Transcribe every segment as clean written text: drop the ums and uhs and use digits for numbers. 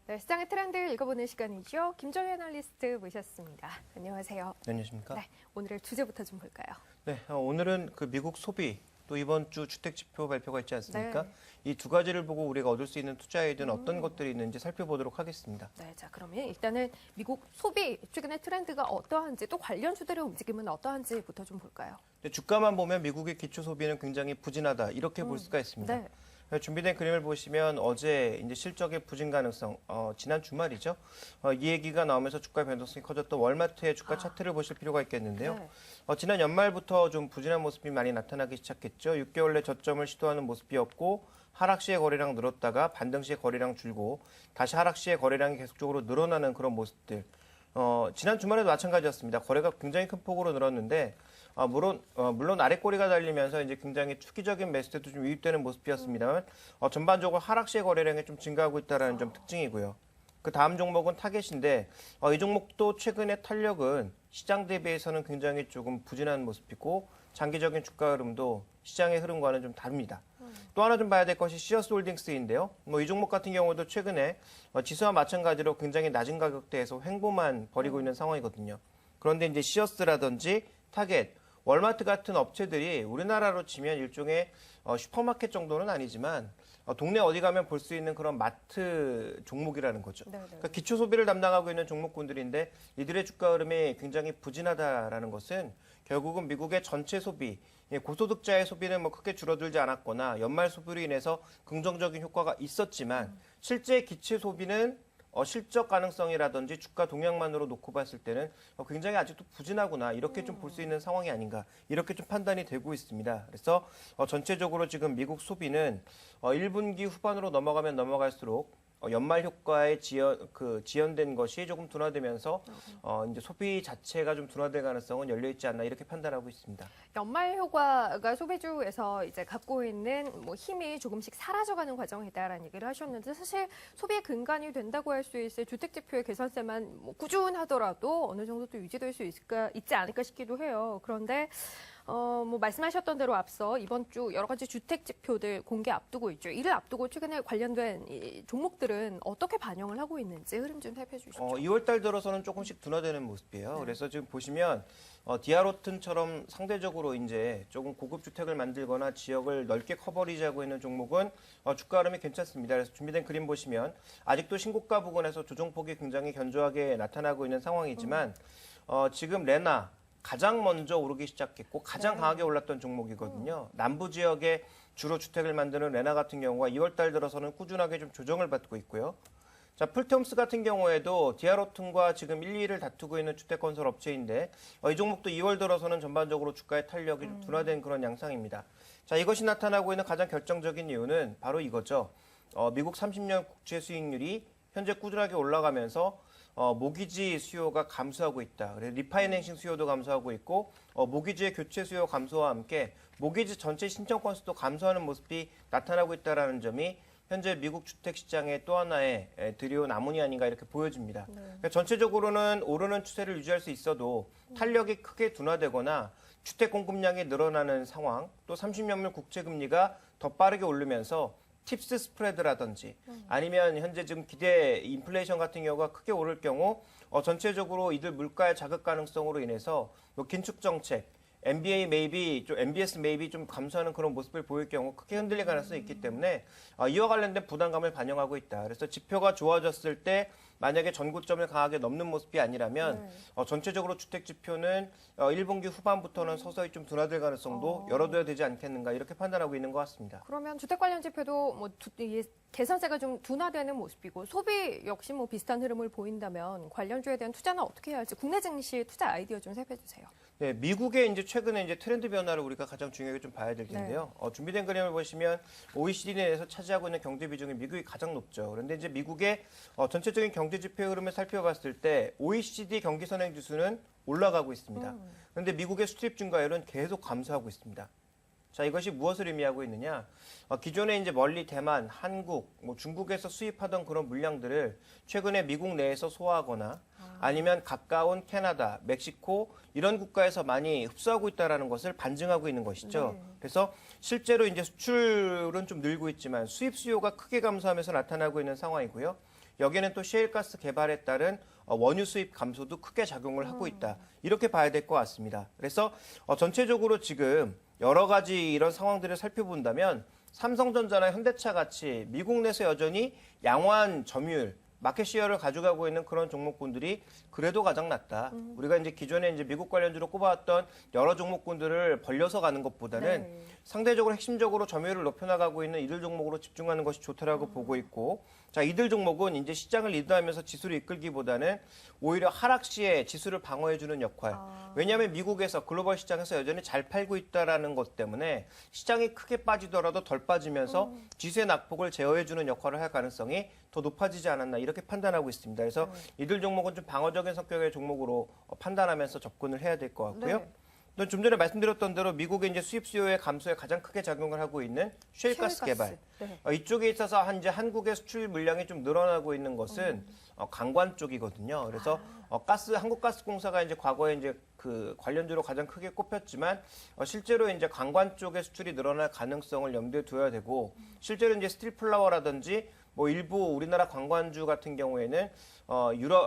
네, 시장의 트렌드 읽어보는 시간이죠. 김정희 애널리스트 모셨습니다. 안녕하세요. 안녕하십니까? 네, 오늘의 주제부터 좀 볼까요? 네, 오늘은 그 미국 소비 또 이번 주 주택 지표 발표가 있지 않습니까? 네. 이 두 가지를 보고 우리가 얻을 수 있는 투자 아이디어는 어떤 것들이 있는지 살펴보도록 하겠습니다. 네, 자 그러면 일단은 미국 소비 최근의 트렌드가 어떠한지 또 관련 주들의 움직임은 어떠한지부터 좀 볼까요? 근데 주가만 보면 미국의 기초 소비는 굉장히 부진하다 이렇게 볼 수가 있습니다. 네. 준비된 그림을 보시면 어제 이제 실적의 부진 가능성, 지난 주말이죠. 이 얘기가 나오면서 주가 변동성이 커졌던 월마트의 주가 차트를 보실 필요가 있겠는데요. 네. 지난 연말부터 좀 부진한 모습이 많이 나타나기 시작했죠. 6개월 내 저점을 시도하는 모습이었고 하락 시의 거래량 늘었다가 반등 시의 거래량 줄고 다시 하락 시의 거래량이 계속적으로 늘어나는 그런 모습들. 지난 주말에도 마찬가지였습니다. 거래가 굉장히 큰 폭으로 늘었는데 물론 아래 꼬리가 달리면서 이제 굉장히 투기적인 매수세도 좀 유입되는 모습이었습니다만 전반적으로 하락 시의 거래량이 좀 증가하고 있다는 점 특징이고요. 그 다음 종목은 타겟인데 이 종목도 최근의 탄력은 시장 대비해서는 굉장히 조금 부진한 모습이고 장기적인 주가 흐름도 시장의 흐름과는 좀 다릅니다. 또 하나 좀 봐야 될 것이 시어스 홀딩스인데요. 이 종목 같은 경우도 최근에 지수와 마찬가지로 굉장히 낮은 가격대에서 횡보만 벌이고 있는 상황이거든요. 그런데 이제 시어스라든지 타겟, 월마트 같은 업체들이 우리나라로 치면 일종의 슈퍼마켓 정도는 아니지만 동네 어디 가면 볼 수 있는 그런 마트 종목이라는 거죠. 그러니까 기초 소비를 담당하고 있는 종목군들인데 이들의 주가 흐름이 굉장히 부진하다라는 것은 결국은 미국의 전체 소비, 고소득자의 소비는 뭐 크게 줄어들지 않았거나 연말 소비로 인해서 긍정적인 효과가 있었지만 실제 기체 소비는 실적 가능성이라든지 주가 동향만으로 놓고 봤을 때는 굉장히 아직도 부진하구나 이렇게 좀 볼 수 있는 상황이 아닌가 이렇게 좀 판단이 되고 있습니다. 그래서 전체적으로 지금 미국 소비는 1분기 후반으로 넘어가면 넘어갈수록 연말 효과에 지연된 것이 조금 둔화되면서 이제 소비 자체가 좀 둔화될 가능성은 열려 있지 않나 이렇게 판단하고 있습니다. 연말 효과가 소비주에서 이제 갖고 있는 뭐 힘이 조금씩 사라져가는 과정이다라는 얘기를 하셨는데 사실 소비의 근간이 된다고 할 수 있을 주택 지표의 개선세만 뭐 꾸준하더라도 어느 정도 또 유지될 수 있지 않을까 싶기도 해요. 그런데 뭐 말씀하셨던 대로 앞서 이번 주 여러 가지 주택 지표들 공개 앞두고 있죠. 이를 앞두고 최근에 관련된 이 종목들은 어떻게 반영을 하고 있는지 흐름 좀 살펴주시죠. 2월 달 들어서는 조금씩 둔화되는 모습이에요. 네. 그래서 지금 보시면 디아로튼처럼 상대적으로 이제 조금 고급 주택을 만들거나 지역을 넓게 커버리지하고 있는 종목은 주가 흐름이 괜찮습니다. 그래서 준비된 그림 보시면 아직도 신고가 부근에서 조정폭이 굉장히 견조하게 나타나고 있는 상황이지만 지금 레나 가장 먼저 오르기 시작했고 가장 강하게 올랐던 종목이거든요. 남부 지역에 주로 주택을 만드는 레나 같은 경우가 2월 달 들어서는 꾸준하게 좀 조정을 받고 있고요. 자, 풀테움스 같은 경우에도 디아로튼과 지금 1, 2위를 다투고 있는 주택건설 업체인데 이 종목도 2월 들어서는 전반적으로 주가의 탄력이 좀 둔화된 그런 양상입니다. 자, 이것이 나타나고 있는 가장 결정적인 이유는 바로 이거죠. 미국 30년 국채 수익률이 현재 꾸준하게 올라가면서 모기지 수요가 감소하고 있다. 그래서 리파이낸싱 수요도 감소하고 있고 모기지의 교체 수요 감소와 함께 모기지 전체 신청 건수도 감소하는 모습이 나타나고 있다는 점이 현재 미국 주택 시장의 또 하나의 드리온 아모니 아닌가 이렇게 보여집니다. 그러니까 전체적으로는 오르는 추세를 유지할 수 있어도 탄력이 크게 둔화되거나 주택 공급량이 늘어나는 상황, 또 30년물 국채 금리가 더 빠르게 오르면서 팁스 스프레드라든지 아니면 현재 지금 기대 인플레이션 같은 경우가 크게 오를 경우 전체적으로 이들 물가의 자극 가능성으로 인해서 긴축 정책, MBS maybe 좀 감소하는 그런 모습을 보일 경우 크게 흔들릴 가능성이 있기 때문에 이와 관련된 부담감을 반영하고 있다. 그래서 지표가 좋아졌을 때 만약에 전고점을 강하게 넘는 모습이 아니라면 전체적으로 주택 지표는 1분기 후반부터는 서서히 좀 둔화될 가능성도 열어둬야 되지 않겠는가 이렇게 판단하고 있는 것 같습니다. 그러면 주택 관련 지표도 뭐 개선세가 좀 둔화되는 모습이고 소비 역시 뭐 비슷한 흐름을 보인다면 관련주에 대한 투자는 어떻게 해야 할지 국내 증시 투자 아이디어 좀 살펴주세요. 네, 미국의 이제 최근에 이제 트렌드 변화를 우리가 가장 중요하게 좀 봐야 될 텐데요. 준비된 그림을 보시면 OECD 내에서 차지하고 있는 경제 비중이 미국이 가장 높죠. 그런데 이제 미국의 전체적인 경제 지표 흐름을 살펴봤을 때 OECD 경기 선행 지수는 올라가고 있습니다. 그런데 미국의 수출입 증가율은 계속 감소하고 있습니다. 자, 이것이 무엇을 의미하고 있느냐? 기존에 이제 멀리 대만, 한국, 뭐 중국에서 수입하던 그런 물량들을 최근에 미국 내에서 소화하거나 아니면 가까운 캐나다, 멕시코 이런 국가에서 많이 흡수하고 있다는 것을 반증하고 있는 것이죠. 네. 그래서 실제로 이제 수출은 좀 늘고 있지만 수입 수요가 크게 감소하면서 나타나고 있는 상황이고요. 여기에는 또 셰일가스 개발에 따른 원유 수입 감소도 크게 작용을 하고 있다. 이렇게 봐야 될 것 같습니다. 그래서 전체적으로 지금 여러 가지 이런 상황들을 살펴본다면 삼성전자나 현대차 같이 미국 내에서 여전히 양호한 점유율, 마켓 시어를 가져가고 있는 그런 종목군들이 그래도 가장 낫다. 우리가 이제 기존에 이제 미국 관련주로 꼽아왔던 여러 종목군들을 벌려서 가는 것보다는 네. 상대적으로 핵심적으로 점유율을 높여나가고 있는 이들 종목으로 집중하는 것이 좋다라고 보고 있고, 자, 이들 종목은 이제 시장을 리드하면서 지수를 이끌기보다는 오히려 하락 시에 지수를 방어해주는 역할. 왜냐하면 미국에서 글로벌 시장에서 여전히 잘 팔고 있다라는 것 때문에 시장이 크게 빠지더라도 덜 빠지면서 지수의 낙폭을 제어해주는 역할을 할 가능성이 더 높아지지 않았나 이렇게 판단하고 있습니다. 그래서 이들 종목은 좀 방어적인 성격의 종목으로 판단하면서 접근을 해야 될 것 같고요. 네. 또 좀 전에 말씀드렸던 대로 미국의 이제 수입 수요의 감소에 가장 크게 작용을 하고 있는 셰일가스 개발. 네. 이쪽에 있어서 이제 한국의 수출 물량이 좀 늘어나고 있는 것은 관관 쪽이거든요. 그래서 한국가스공사가 이제 과거에 이제 그 관련주로 가장 크게 꼽혔지만 실제로 이제 관관 쪽의 수출이 늘어날 가능성을 염두에 둬야 되고 실제로 이제 스틸플라워라든지 뭐 일부 우리나라 관관주 같은 경우에는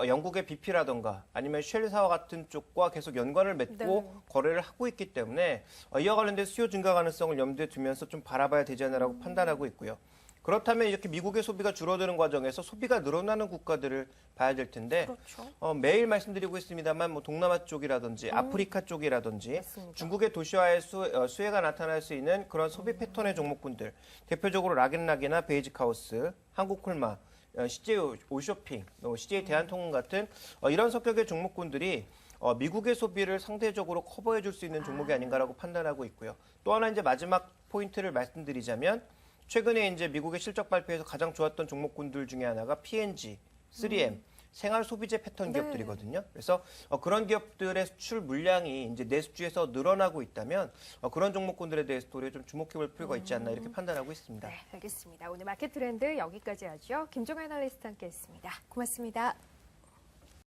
영국의 BP라던가 아니면 쉘사와 같은 쪽과 계속 연관을 맺고 네. 거래를 하고 있기 때문에 이와 관련된 수요 증가 가능성을 염두에 두면서 좀 바라봐야 되지 않나라고 판단하고 있고요. 그렇다면 이렇게 미국의 소비가 줄어드는 과정에서 소비가 늘어나는 국가들을 봐야 될 텐데 그렇죠. 매일 말씀드리고 있습니다만 뭐 동남아 쪽이라든지 아프리카 쪽이라든지 맞습니다. 중국의 도시화의 수혜가 나타날 수 있는 그런 소비 패턴의 종목군들 대표적으로 락앤락이나 베이직하우스, 한국콜마, CJ 오쇼핑, CJ 대한통운 같은 이런 성격의 종목군들이 미국의 소비를 상대적으로 커버해 줄 수 있는 종목이 아닌가라고 판단하고 있고요. 또 하나 이제 마지막 포인트를 말씀드리자면 최근에 이제 미국의 실적 발표에서 가장 좋았던 종목군들 중에 하나가 P&G, 3M, 생활 소비재 패턴 네. 기업들이거든요. 그래서 그런 기업들의 수출 물량이 이제 내수주에서 늘어나고 있다면 그런 종목군들에 대해서도 우리가 좀 주목해볼 필요가 있지 않나 이렇게 판단하고 있습니다. 네, 알겠습니다. 오늘 마켓 트렌드 여기까지 하죠. 김종현 애널리스트 함께했습니다. 고맙습니다.